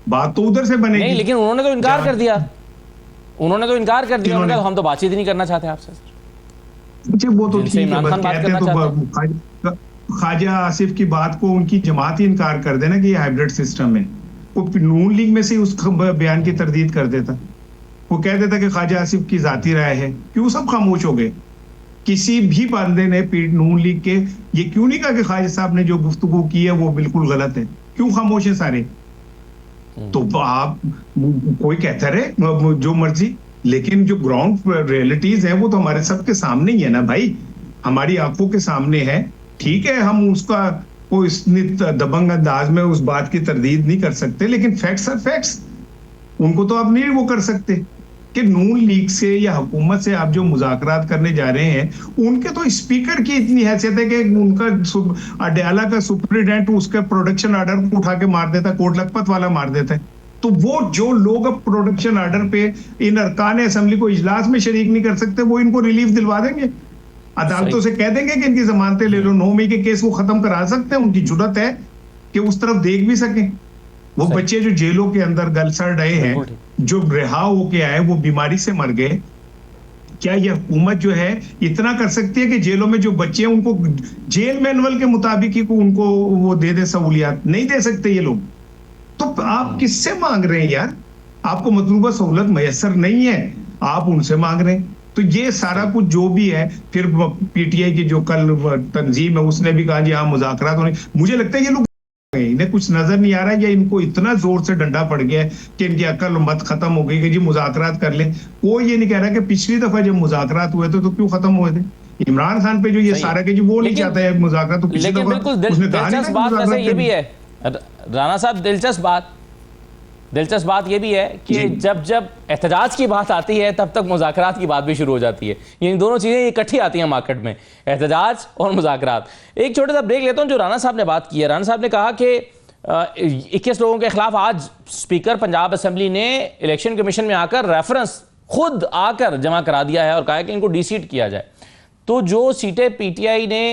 बात तो उधर से बनेगी। नहीं, लेकिन उन्होंने तो इनकार कर दिया। उन्होंने हम तो बातचीत ही नहीं करना चाहते आपसे। वो तो ठीक है, ख्वाजा आसिफ की बात को उनकी जमात ही इनकार कर देना कि ये हाइब्रिड सिस्टम है। वो नून लीग में से उस बयान की तरदीद कर देता, वो कह देता कि ख्वाजा आसिफ की जाती राय है। क्यों सब खामोश हो गए? किसी भी बंदे ने नून लीग के ये क्यों नहीं कहा कि ख्वाजा साहब ने जो गुफ्तगू की है वो बिल्कुल गलत है? क्यों खामोश है सारे? तो आप कोई कहता रहे जो मर्जी, लेकिन जो ग्राउंड रियलिटीज है वो तो हमारे सबके सामने ही है ना भाई, हमारी आंखों के सामने है। ठीक है, हम उसका कोई दबंग अंदाज में उस बात की तरदीद नहीं कर सकते, लेकिन फैक्ट्स आर फैक्ट्स। उनको तो आप नहीं वो कर सकते कि नून लीग से या हुकूमत से आप जो मुज़ाकरात करने जा रहे हैं, उनके तो स्पीकर की इतनी हैसियत है कि उनका अडयाला का सुप्रिटेंडेंट उसके प्रोडक्शन ऑर्डर को उठा के मार देता है, कोट लखपत वाला मार देता है। तो वो जो लोग अब प्रोडक्शन ऑर्डर पे इन अरकान असेंबली को इजलास में शरीक नहीं कर सकते, वो इनको रिलीफ दिलवा देंगे, अदालतों से कह देंगे कि इनकी जमानतें ले लो, 9 मई के केस को खत्म करा सकते हैं। उनकी जुर्रत है कि उस तरफ देख भी सकें। वो बच्चे जो जेलों के अंदर गलसड़ रहे हैं, जो रिहा होके आए वो बीमारी से मर गए, क्या ये हुकूमत जो है इतना कर सकती है कि जेलों में जो बच्चे हैं उनको जेल मैनुअल के मुताबिक ही उनको वो दे सहूलियात? नहीं दे सकते ये लोग। तो आप किससे मांग रहे हैं यार? आपको मतलूबा सहूलत मैसर नहीं है, आप उनसे मांग रहे हैं। तो ये सारा कुछ जो भी है, फिर पीटीआई की जो कल तंजीम है उसने भी कहा जी हाँ मुज़ाकरात होने। मुझे लगता है ये लोग इन्हें कुछ नजर नहीं आ रहा है या इनको इतना जोर से डंडा पड़ गया है कि इनकी अकल मत खत्म हो गई कि जी मुज़ाकरात कर लें। कोई ये नहीं कह रहा कि पिछली दफा जब मुज़ाकरात हुए थे तो क्यों खत्म हुए थे? इमरान खान पे जो ये सारा के जी वो नहीं चाहता है मुज़ाकरात, तो पिछली दफा उसने कहा दिलचस्प बात वैसे ये भी है राणा साहब, दिलचस्प बात यह भी है कि जब एहतजाज की बात आती है तब तक मुज़ाकरात की बात भी शुरू हो जाती है। ये दोनों चीज़ें इकट्ठी आती हैं मार्केट में, एहतजाज और मुज़ाकरात। एक छोटा सा ब्रेक लेता हूं। जो राणा साहब ने बात की है, राणा साहब ने कहा कि 21 लोगों के खिलाफ आज स्पीकर पंजाब असेंबली ने इलेक्शन कमीशन में आकर रेफरेंस खुद आकर जमा करा दिया है और कहा है कि इनको डी-सीट किया जाए। तो जो सीटें पीटीआई ने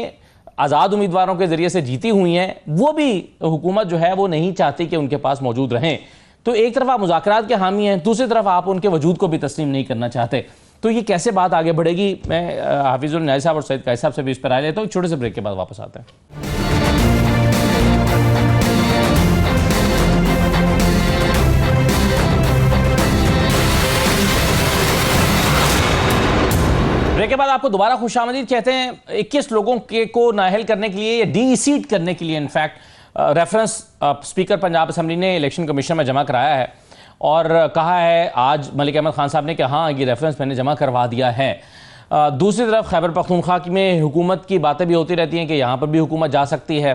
आज़ाद उम्मीदवारों के जरिए से जीती हुई हैं वो भी हुकूमत जो है वो नहीं चाहती कि उनके पास मौजूद रहें। तो एक तरफ आप मुज़ाकरात के हामी हैं, दूसरी तरफ आप उनके वजूद को भी तस्लीम नहीं करना चाहते। तो ये कैसे बात आगे बढ़ेगी? मैं हाफिजुल न्याज़ी साहब और सईद कायस साहब से भी इस पर राय लेता हूँ। छोटे से ब्रेक के बाद वापस आते हैं। ब्रेक के बाद आपको दोबारा खुशामदीद कहते हैं। 21 लोगों को नाअहल करने के लिए या डी-सीट करने के लिए in fact reference speaker Punjab assembly ने इलेक्शन कमीशन में जमा कराया है और कहा है आज मलिक अहमद खान साहब ने कि हाँ ये रेफरेंस मैंने जमा करवा दिया है। दूसरी तरफ खैबर पख्तूनख्वा में हुकूमत की बातें भी होती रहती हैं कि यहाँ पर भी हुकूमत जा सकती है,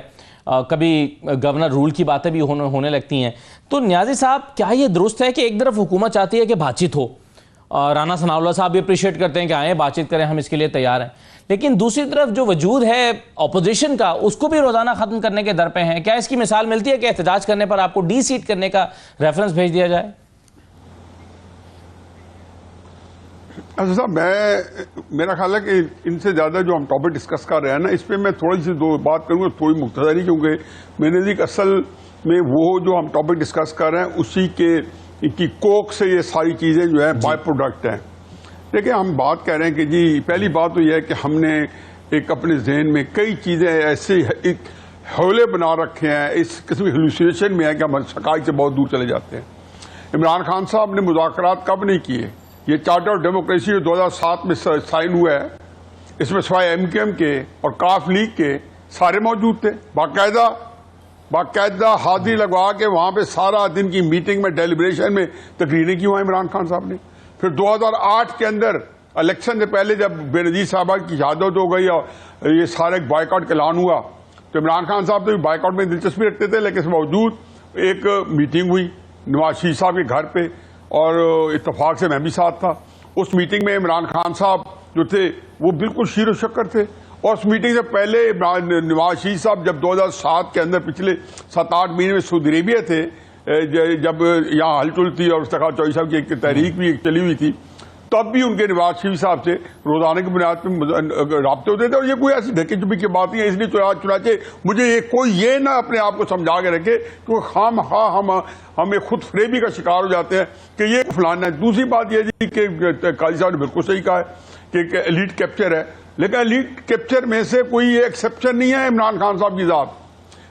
कभी गवर्नर रूल की बातें भी होने लगती हैं। तो न्याज़ी साहब, क्या ये दुरुस्त है कि एक तरफ हुकूमत चाहती है कि बातचीत हो, राना सनाउल्लाह साहब भी अप्रिशिएट करते हैं कि आए बातचीत करें, हम इसके लिए तैयार हैं, लेकिन दूसरी तरफ जो वजूद है अपोजिशन का उसको भी रोजाना खत्म करने के दर पे हैं? क्या इसकी मिसाल मिलती है कि एहतजाज करने पर आपको डी-सीट करने का रेफरेंस भेज दिया जाए? अच्छा साहब, मेरा ख्याल है कि इनसे ज्यादा जो हम टॉपिक डिस्कस कर रहे हैं ना, इस पे मैं थोड़ी सी दो बात करूंगा, थोड़ी मुख्तसरी, क्योंकि मेरे नजदीक असल में वो जो हम टॉपिक डिस्कस कर रहे हैं उसी की कोक से ये सारी चीजें जो है बाय प्रोडक्ट हैं। देखिए, हम बात कर रहे हैं कि जी पहली बात तो यह है कि हमने एक अपने जहन में कई चीजें ऐसे एक हौले बना रखे हैं, इस किस्म की हेलुसिनेशन में है कि हम हकीकत से बहुत दूर चले जाते हैं। इमरान खान साहब ने मुज़ाकरात कब नहीं किए? ये चार्टर ऑफ डेमोक्रेसी जो 2007 में साइन हुआ है, इसमें सिवाय एमकेएम के और काफ लीग के सारे मौजूद थे। बाकायदा हाजिरी लगवा के वहां पे सारा दिन की मीटिंग में, डेलिब्रेशन में तकरीरें की हुआ इमरान खान साहब ने। फिर 2008 के अंदर इलेक्शन से पहले जब बेनजीर साहबा की शहादत हो गई और ये सारे बाइकआउट का ऐलान हुआ, तो इमरान खान साहब तो बाइकआउट में दिलचस्पी रखते थे, लेकिन इसके बावजूद एक मीटिंग हुई नवाज शरीफ साहब के घर पे और इत्तेफाक से मैं भी साथ था। उस मीटिंग में इमरान खान साहब जो थे वो बिल्कुल शीर शक्कर थे, और उस मीटिंग से पहले नवाज शरीफ साहब जब 2007 के अंदर पिछले 7-8 महीने में सऊदी अरेबिया थे, जब यहाँ हलचल थी और इफ्तिखार चौधरी साहब की एक तहरीक भी चली हुई थी, तब भी उनके नवाज शरीफ साहब से रोजाना की बुनियाद पर राब्ते होते थे। और ये कोई ऐसी ढके चुपी की बात नहीं है, इसलिए चुनाचे मुझे ये कोई ये ना अपने आप को समझा के रखे कि हम खुद फरेबी का शिकार हो जाते हैं कि ये फलाना है। दूसरी बात यह जी कि काजी साहब ने बिल्कुल सही कहा है कि एलीट कैप्चर है, लेकिन एलीट कैप्चर में से कोई ये एक्सेप्शन नहीं है इमरान खान साहब की जात।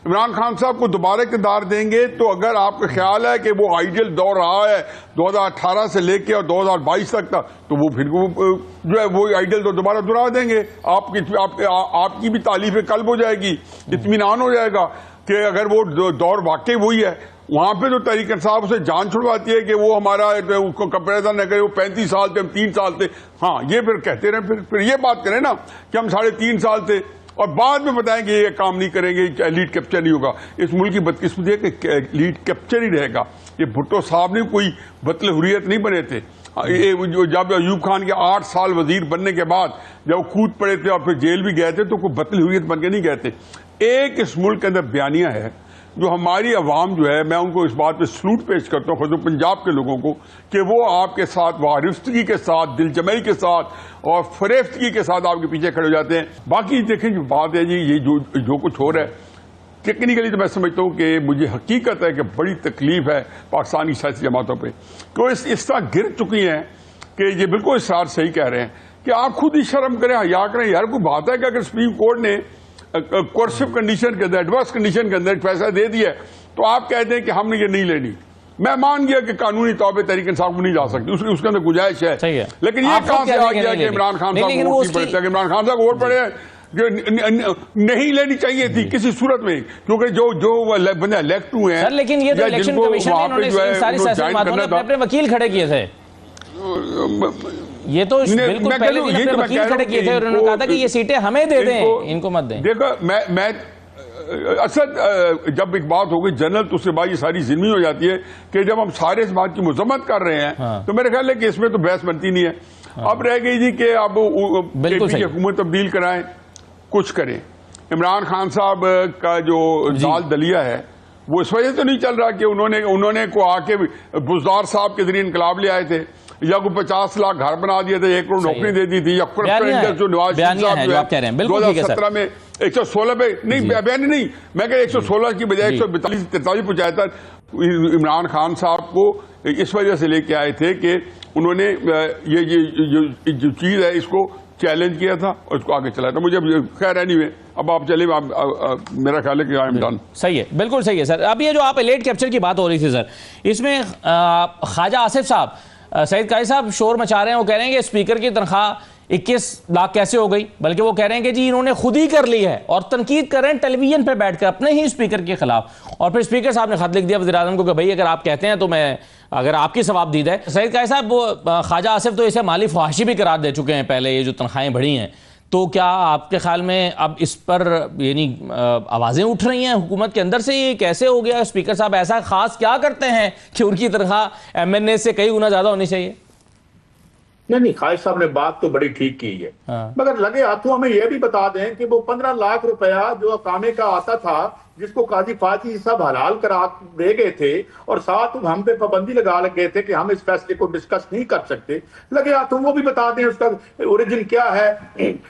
इमरान खान साहब को दोबारा इक़्तिदार देंगे तो अगर आपका ख्याल है कि वो आइडियल दौर रहा है 2018 से लेके और 2022 तक का, तो वो फिर जो है वो आइडियल दौर दोबारा दोहरा देंगे। आपकी भी तारीफ कल्ब हो जाएगी, इत्मीनान हो जाएगा कि अगर वो दौर वाकई वही है। वहां पे तो तहरीक इंसाफ उसे जान छुड़वाती है कि वो हमारा उसको कंपेरिजन न करे, वो 35 साल थे, हम 3 साल थे। हाँ, ये फिर कहते रहे, फिर ये बात करें ना कि हम 3.5 साल थे और बाद में बताएंगे ये काम नहीं करेंगे, लीड कैप्चर नहीं होगा। इस मुल्क की बदकिस्मती है कि लीड कैप्चर ही रहेगा। ये भुट्टो साहब ने कोई बतल हुर्रियत नहीं बने थे। जब अयूब खान के 8 साल वजीर बनने के बाद जब कूद पड़े थे और फिर जेल भी गए थे, तो कोई बतल हुर्रियत बन के नहीं गए थे। एक इस मुल्क के अंदर बयानियां है जो हमारी अवाम जो है, मैं उनको इस बात पे सलूट पेश करता हूँ, खुद पंजाब के लोगों को, कि वो आपके साथ वारिफ्तगी के साथ, दिलजमई के साथ और फरेफ्तगी के साथ आपके पीछे खड़े हो जाते हैं। बाकी देखें जो बात है जी, ये जो कुछ हो रहा है, टेक्निकली तो मैं समझता हूँ कि मुझे हकीकत है कि बड़ी तकलीफ है पाकिस्तानी सियासी जमातों पे कि इस तरह गिर चुकी हैं कि ये बिल्कुल इसरार सही कह रहे हैं कि आप खुद ही शर्म करें, हया करें। यार कोई बात है कि अगर सुप्रीम कोर्ट ने कोर्सिव कंडीशन के अंदर, एडवर्स कंडीशन के अंदर फैसला दे दिया तो आप कहते हैं कि हमने ये नहीं लेनी। मैं मान गया कि कानूनी तौर पर तहरीक इंसाफ को नहीं जा सकती, उसके अंदर गुंजाइश है, लेकिन ये कहां से आ गया कि इमरान खान साहब को वोट पड़े, इमरान खान साहब को वोट पड़े नहीं लेनी चाहिए थी किसी सूरत में, क्योंकि जो बंदे इलेक्ट हुए हैं। लेकिन ये तो इलेक्शन कमीशन ने इन्होंने सारी सियासत में अपने वकील खड़े किए थे, ये तो बिल्कुल पहले दिन अपने वकील खड़े किए थे और उन्होंने कहा था कि ये सीटें हमें दे दें, इनको मत दें। देखो मैं असद जब एक बात हो गई जनरल तो उसके बाद ये सारी जिम्मी हो जाती है कि जब हम सारे इस बात की मजम्मत कर रहे हैं तो मेरे ख्याल है कि इसमें तो बहस बनती नहीं है। अब रह गई जी कि अब केपी की हुकूमत तब्दील कराएं, कुछ करें। इमरान खान साहब का जो दाल दलिया है वो इस वजह से नहीं चल रहा कि उन्होंने को आके बुजदार साहब के जरिए इनकलाब ले आए थे, या को 50 लाख घर बना दिए थे, 1 करोड़ नौकरी दे दी थी, या जो नवाज शरीफ साहब जो है 2017 में 116 पे नहीं बयान नहीं, मैं कह 116 की बजाय 142-43 पहुंचाया था। इमरान खान साहब को इस वजह से लेके आए थे कि उन्होंने ये जो चीज है इसको चैलेंज किया था और इसको आगे चलाया था। मुझे खैर एनीवे अब आप चले, मेरा ख्याल है कि आई एम डन। सही है, बिल्कुल सही है सर। अब ये जो आप एलेट कैप्चर की बात हो रही थी सर, इसमें ख्वाजा आसिफ साहब, सईद काजी साहब शोर मचा रहे हैं, वो कह रहे हैं कि स्पीकर की तनख्वाह 21 लाख कैसे हो गई, बल्कि वो कह रहे हैं कि जी इन्होंने खुद ही कर ली है, और तनकीद कर रहे हैं टेलीविजन पे बैठकर अपने ही स्पीकर के खिलाफ। और फिर स्पीकर साहब ने खत लिख दिया वज़ीर आज़म को कि भाई अगर आप कहते हैं तो मैं, अगर आपकी सवाबदीद है। सईद काजी साहब, वो ख्वाजा आसिफ तो इसे माली फहाशी भी करार दे चुके हैं पहले, ये जो तनख्वाहें बढ़ी हैं, तो क्या आपके ख्याल में अब इस पर यानी आवाज़ें उठ रही हैं हुकूमत के अंदर से, ये कैसे हो गया? स्पीकर साहब ऐसा खास क्या करते हैं कि उनकी तनख्वाह MNA से कई गुना ज़्यादा होनी चाहिए? नहीं, ख्वाजा साहब ने बात तो बड़ी ठीक की है, मगर लगे हाथों हमें यह भी बता दें कि वो 15 लाख रुपया जो अकामे का आता था, जिसको काजी फाजी सब हलाल करा दे गए थे, और साथ हम पे पाबंदी लगा गए थे कि हम इस फैसले को डिस्कस नहीं कर सकते, लगे हाथों वो भी बता दें उसका ओरिजिन क्या है।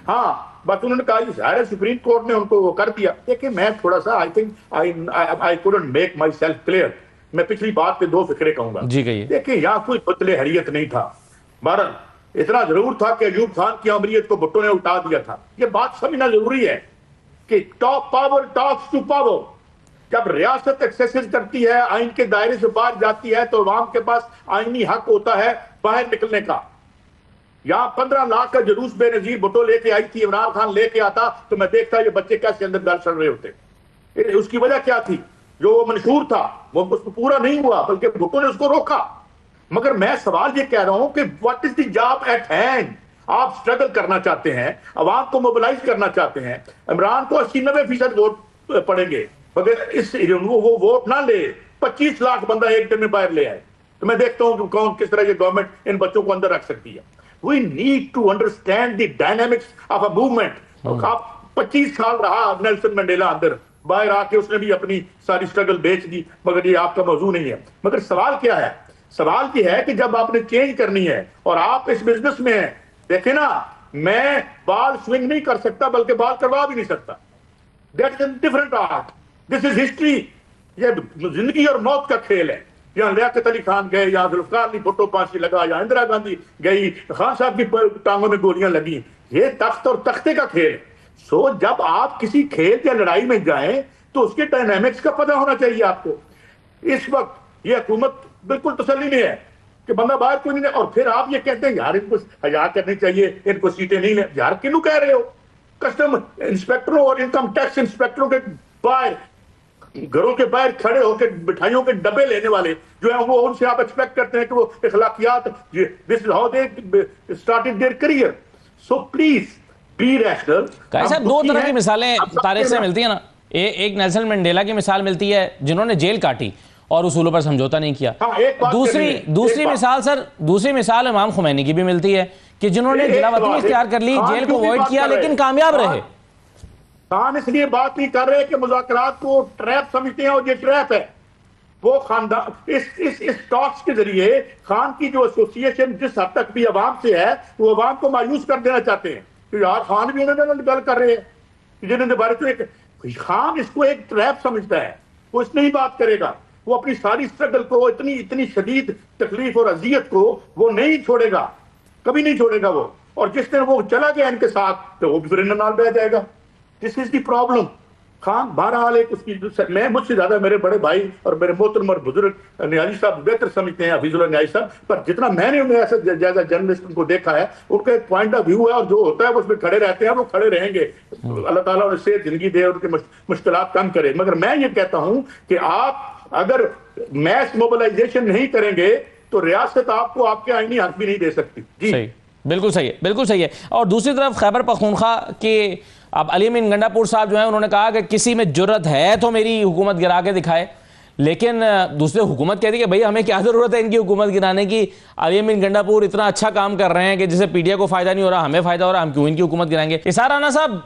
हाँ, बस उन्होंने कहा जाहिर है सुप्रीम कोर्ट ने उनको वो कर दिया। देखिए मैं थोड़ा सा I couldn't make my self clear, मैं पिछली बात पे 2 फिक्रे कहूंगा। देखिए यहाँ कोई पुतले हरियत नहीं था, बहरहाल इतना जरूर था कि अयूब खान की अमरीयत को भुट्टो ने उठा दिया था। ये बात समझना जरूरी है कि top power talks to power. जब रियासत एक्सेसिस करती है, आइन के दायरे से बाहर जाती है, तो अवाम के पास आईनी हक होता है बाहर निकलने का। यहां 15 लाख का जुलूस बेनजीर भुट्टो लेके आई थी, इमरान खान लेके आता तो मैं देखता ये बच्चे कैसे अंदर डर चढ़ रहे होते। उसकी वजह क्या थी? जो मंशूर था वो उसको पूरा नहीं हुआ, बल्कि भुट्टो ने उसको रोका। मगर मैं सवाल ये कह रहा हूं कि what is the job eight hand? आप स्ट्रगल करना चाहते हैं, अवाम को मोबिलाइज करना चाहते हैं, इमरान को 80-90% वोट पड़ेंगे, मगर इस वो वोट ना ले, 25 लाख बंदा एक दिन में बाहर ले आए, तो मैं देखता हूं कि कौन किस तरह ये गवर्नमेंट इन बच्चों को अंदर रख सकती है। We need to understand the dynamics of a movement. आप 25 साल रहा नेल्सन मंडेला अंदर, बाहर आके उसने भी अपनी सारी स्ट्रगल बेच दी, मगर ये आपका मौजू नहीं है। मगर सवाल क्या है? सवाल ये है कि जब आपने चेंज करनी है और आप इस बिजनेस में हैं, देखे ना, मैं बाल स्विंग नहीं कर सकता बल्कि बाल करवा भी नहीं सकता। That is a different art, this is history. ये जिंदगी और मौत का खेल है। यहाँ लियाकत अली खान गए, यहाँ जुल्फकार अली भुट्टो फांसी लगा, यहाँ इंदिरा गांधी गई, खान साहब की टांगों में गोलियां लगी। ये तख्त और तख्ते का खेल है। सो जब आप किसी खेल या लड़ाई में जाएं तो उसके डायनामिक्स का पता होना चाहिए आपको। इस वक्त ये हुकूमत बिल्कुल तसल्ली में है कि बंदा बाहर कोई नहीं, और फिर आप ये कहते हैं यार इनको हया करनी चाहिए, इनको सीटें नहीं ले। यार किन्हों कह रहे हो? कस्टम इंस्पेक्टरों और इनकम टैक्स इंस्पेक्टरों के बाहर, घरों के बाहर खड़े होकर मिठाइयों के डब्बे लेने वाले जो है, वो उनसे आप एक्सपेक्ट करते हैं कि वो इखलाकियात, this is how they started their career. So please be rational. साहब 2 तरह की मिसालें तारीख से मिलती है ना, एक नेल्सन मंडेला की मिसाल मिलती है जिन्होंने जेल काटी और उसूलों पर समझौता नहीं किया। दूसरी मिसाल इमाम खुमैनी की भी मिलती है कि जिन्होंने जिलावतनी इख्तियार कर ली, जेल को अवॉइड किया, लेकिन कामयाब रहे। खान इसलिए बात नहीं कर रहे कि मुज़ाकरात को ट्रैप समझते हैं, और ये ट्रैप है। वो खानदान इस टॉक्स के जरिए खान की जो एसोसिएशन जिस हद तक भी अवाम से है, वो अवाम को मायूस कर देना चाहते हैं कि यार खान भी उन्होंने गल कर रहे हैं, जिन्होंने बारे तो एक खान इसको एक ट्रैप समझता है, वो इसमें ही बात करेगा, वो अपनी सारी स्ट्रगल को, इतनी शदीद तकलीफ और अजियत को वो नहीं छोड़ेगा, कभी नहीं छोड़ेगा वो। और जिस दिन वो चला गया इनके साथ तो वो भी फिर इनके नाल बह जाएगा। This is the problem. Khan बहरहाल एक उसकी, मैं मुझसे ज्यादा मेरे बड़े भाई और मेरे मोहतरम और बुजुर्ग न्याजी साहब बेहतर समझते हैं, हफीजुल्लाह न्याजी साहब, पर जितना मैंने उन्हें ऐसे ज्यादा जर्नलिस्ट को देखा है, उनका एक पॉइंट ऑफ व्यू है और जो होता है वो उसमें खड़े रहते हैं, वो खड़े रहेंगे। अल्लाह ताला उन्हें सेहत जिंदगी दे और उनकी मुश्किलात कम करे। मगर मैं ये कहता हूं कि आप अगर मैस मोबिलाइजेशन नहीं करेंगे तो रियासत आपको आपके आईनी हक भी नहीं दे सकती। जी सही, बिल्कुल सही है, बिल्कुल सही है। और दूसरी तरफ खैबर पख्तूनख्वा के अब अली अमीन गंडापुर साहब जो है उन्होंने कहा कि किसी में जुर्रत है तो मेरी हुकूमत गिरा के दिखाए, लेकिन दूसरे हुकूमत कहती है कि भाई हमें क्या ज़रूरत है इनकी हुकूमत गिराने की, अली अमीन गंडापुर इतना अच्छा काम कर रहे हैं कि जिससे पीडीए को फ़ायदा नहीं हो रहा, हमें फ़ायदा हो रहा, हम क्यों इनकी हुकूमत गिराएंगे। इसार राना साहब,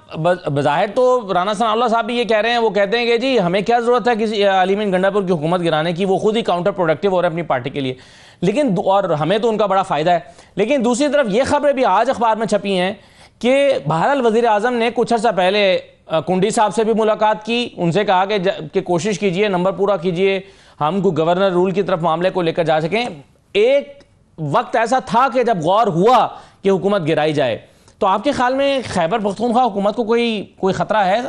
बज़ाहिर तो राना सनाउल्लाह साहब भी ये कह रहे हैं, वो कहते हैं कि जी हमें क्या ज़रूरत है किसी अली अमीन गंडापुर की हुकूमत गिराने की, वो खुद ही काउंटर प्रोडक्टिव हो रहे हैं अपनी पार्टी के लिए, लेकिन और हमें तो उनका बड़ा फ़ायदा है। लेकिन दूसरी तरफ ये खबरें भी आज अखबार में छपी हैं कि बहरहाल वज़ीर आज़म ने कुछ अर्सा पहले कुंडी साहब से भी मुलाकात की, उनसे कहा कि कोशिश कीजिए, नंबर पूरा कीजिए, हम को गवर्नर रूल की तरफ मामले को लेकर जा सकें। एक वक्त ऐसा था कि जब गौर हुआ कि हुकूमत गिराई जाए, तो आपके ख्याल में खैबर पख्तूनख्वा हुकूमत को कोई खतरा है?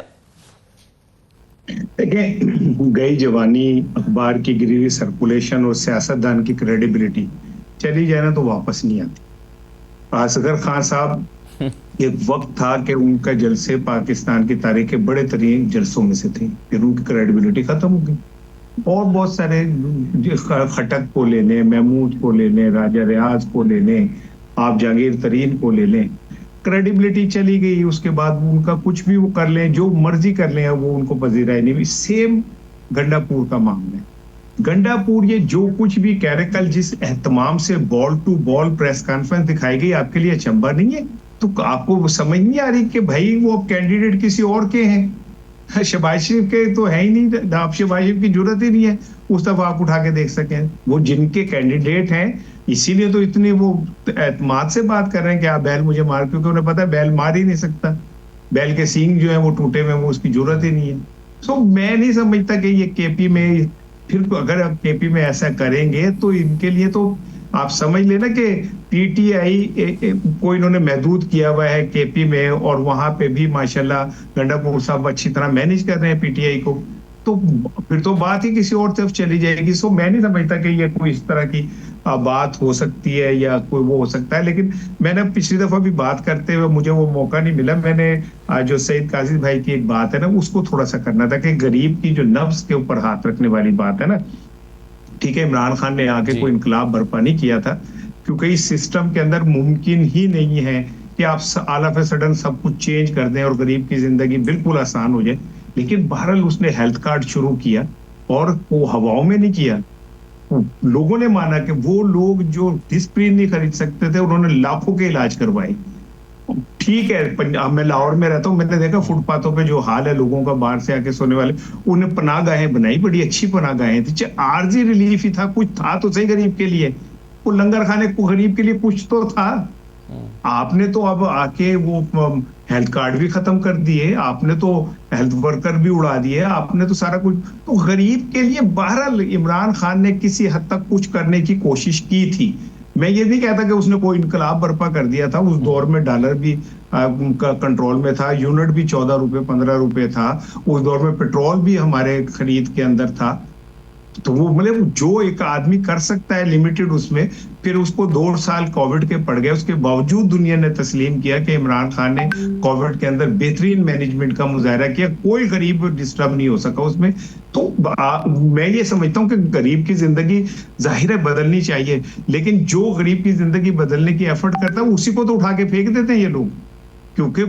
देखिए, गई जवानी, अखबार की गिरी हुई सर्कुलेशन और सियासतदान की क्रेडिबिलिटी चली जाए ना तो वापस नहीं आती। असगर खान साहब एक वक्त था कि उनका जलसे पाकिस्तान की तारीख के बड़े तरीन जलसों में से थे, फिर उनकी क्रेडिबिलिटी खत्म हो गई। और बहुत सारे खटक को लेने, महमूद को लेने, राजा रियाज को लेने, आप जहांगीर तरीन को ले लें, क्रेडिबिलिटी चली गई। उसके बाद उनका कुछ भी वो कर लें, जो मर्जी कर लें, वो उनको पजीराई नहीं हुई। सेम गंडापुर का मामला है। गंडापुर ये जो कुछ भी कह रहे, कल जिस एहतमाम से ball to ball press conference दिखाई गई, आपके लिए अचंभा नहीं है? तो आपको समझ नहीं आ रही कि भाई वो कैंडिडेट किसी और के हैं, शहबाज शरीफ के तो है ही नहीं। आप शहबाज शरीफ की जरूरत ही नहीं है उस तरफ आप उठा के देख सकें। वो जिनके कैंडिडेट हैं, इसीलिए तो इतनी वो एतमाद से बात कर रहे हैं कि आप बैल मुझे मार, क्योंकि उन्हें पता है बैल मार ही नहीं सकता, बैल के सींग जो है वो टूटे में, वो उसकी जरूरत ही नहीं है। सो मैं नहीं समझता कि ये केपी में, फिर अगर आप केपी में ऐसा करेंगे तो इनके लिए तो आप समझ लेना कि पीटीआई को इन्होंने महदूद किया हुआ है केपी में, और वहां पे भी माशाल्लाह गंडापुर साहब अच्छी तरह मैनेज कर रहे हैं पीटीआई को, तो फिर तो बात ही किसी और तरफ चली जाएगी। सो मैं नहीं समझता कि ये कोई इस तरह की बात हो सकती है या कोई वो हो सकता है। लेकिन मैंने पिछली दफा भी बात करते हुए मुझे वो मौका नहीं मिला, मैंने जो सईद काजी भाई की एक बात है ना, उसको थोड़ा सा करना था कि गरीब की जो नफ्स के ऊपर हाथ रखने वाली बात है ना, ठीक है, इमरान खान ने आके कोई इनकलाब बर्पा नहीं किया था, क्योंकि इस सिस्टम के अंदर मुमकिन ही नहीं है कि आप ऑल ऑफ ए सडन सब कुछ चेंज कर दें और गरीब की जिंदगी बिल्कुल आसान हो जाए। लेकिन बहरहाल उसने हेल्थ कार्ड शुरू किया और वो हवाओं में नहीं किया। लोगों ने माना कि वो लोग जो डिस्प्रिन नहीं खरीद सकते थे, उन्होंने लाखों के इलाज करवाए। ठीक है, मैं लाहौर में रहता हूँ, मैंने देखा फुटपाथों पे जो हाल है लोगों का, बाहर से आके सोने वाले, उन्हें पनाहगाहें बनाई, बड़ी अच्छी पनाहगाहें थी, आर्जी रिलीफ ही था, कुछ था तो सही गरीब के लिए, वो लंगर खाने को गरीब के लिए कुछ तो था। आपने तो अब आके वो हेल्थ कार्ड भी खत्म कर दिए, आपने तो हेल्थ वर्कर भी उड़ा दिए, आपने तो सारा कुछ, तो गरीब के लिए बहरहाल इमरान खान ने किसी हद तक कुछ करने की कोशिश की थी। मैं ये नहीं कहता कि उसने कोई इनकलाब बर्पा कर दिया था। उस दौर में डॉलर भी कंट्रोल में था, यूनिट भी 14 रुपए 15 रुपए था, उस दौर में पेट्रोल भी हमारे खरीद के अंदर था। तो वो मतलब जो एक आदमी कर सकता है लिमिटेड उसमें, फिर उसको 2 साल कोविड के पड़ गए, उसके बावजूद दुनिया ने तस्लीम किया कि इमरान खान ने कोविड के अंदर बेहतरीन मैनेजमेंट का मुजाहरा किया, कोई गरीब डिस्टर्ब नहीं हो सका उसमें। तो मैं ये समझता हूँ कि गरीब की जिंदगी जाहिर है बदलनी चाहिए, लेकिन जो गरीब की जिंदगी बदलने की एफर्ट करता है उसी को तो उठा के फेंक देते हैं ये लोग, क्योंकि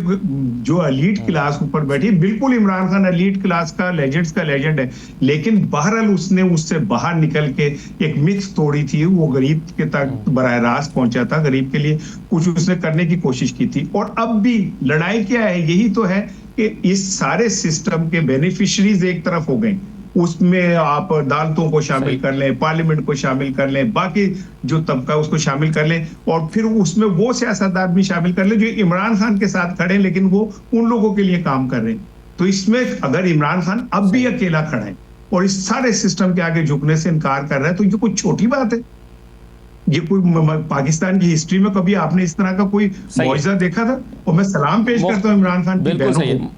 जो एलीट क्लास ऊपर बैठी है, बिल्कुल इमरान खान एलीट क्लास का लेजेंड्स का लेजेंड है, लेकिन बहरहाल उसने उससे बाहर निकल के एक मिथ तोड़ी थी, वो गरीब के तक बराह रास्त पहुंचा था, गरीब के लिए कुछ उसने करने की कोशिश की थी। और अब भी लड़ाई क्या है, यही तो है कि इस सारे सिस्टम के बेनिफिशियरीज एक तरफ हो गए, उसमें आप अदालतों को शामिल कर लें, पार्लियामेंट को शामिल कर लें, बाकी जो तबका उसको शामिल कर लें, और फिर उसमें वो सियासतदान भी शामिल कर लें जो इमरान खान के साथ खड़े लेकिन वो उन लोगों के लिए काम कर रहे हैं। तो इसमें अगर इमरान खान अब भी अकेला खड़ा है और इस सारे सिस्टम के आगे झुकने से इनकार कर रहा है, तो ये कोई छोटी बात है? ये कोई पाकिस्तान की हिस्ट्री में कभी आपने इस तरह का कोई मुआवजा देखा था? और मैं सलाम पेश करता हूँ इमरान खान की बहनों को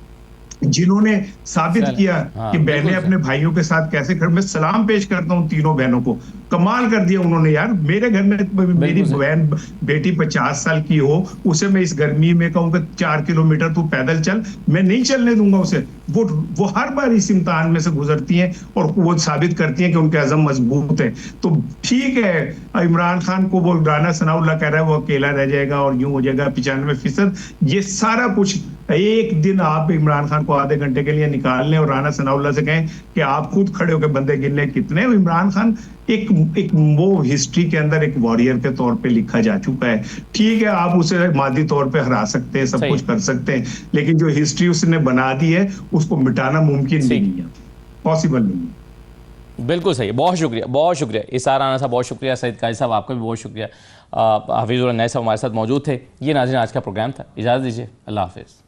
जिन्होंने साबित किया कि बहनें अपने भाइयों के साथ कैसे खड़े। मैं सलाम पेश करता हूँ तीनों बहनों को, कमाल कर दिया उन्होंने यार। मेरे घर में मेरी बहन बेटी 50 साल की हो, उसे मैं इस गर्मी में कहूँ कि 4 किलोमीटर तू पैदल चल, मैं नहीं चलने दूंगा उसे। वो हर बार इस इम्तिहान में से गुजरती हैं और वो साबित करती हैं कि उनके अज़म मजबूत है। तो ठीक है, इमरान खान को वो राना सनाउल्लाह कह रहा है वो अकेला रह जाएगा और यूं हो जाएगा 95%, ये सारा कुछ एक दिन आप इमरान खान को आधे घंटे के लिए निकाल लें और राना सनाउल्लाह से कहें कि आप खुद खड़े होकर बंदे गिन लें कितने। इमरान खान एक वो हिस्ट्री के अंदर एक वॉरियर के तौर पे लिखा जा चुका है। ठीक है, आप उसे मादी तौर पे हरा सकते हैं, सब कुछ कर सकते हैं, लेकिन जो हिस्ट्री उसने बना दी है उसको मिटाना मुमकिन नहीं है, पॉसिबल नहीं है। बिल्कुल सही, बहुत शुक्रिया, बहुत शुक्रिया इसार राना साहब, बहुत शुक्रिया सईद काजी साहब, आपका भी बहुत शुक्रिया। हफीजुर नए साहब हमारे साथ मौजूद थे। ये नाज़रीन आज का प्रोग्राम था, इजाज़त दीजिए, अल्लाह हाफिज़।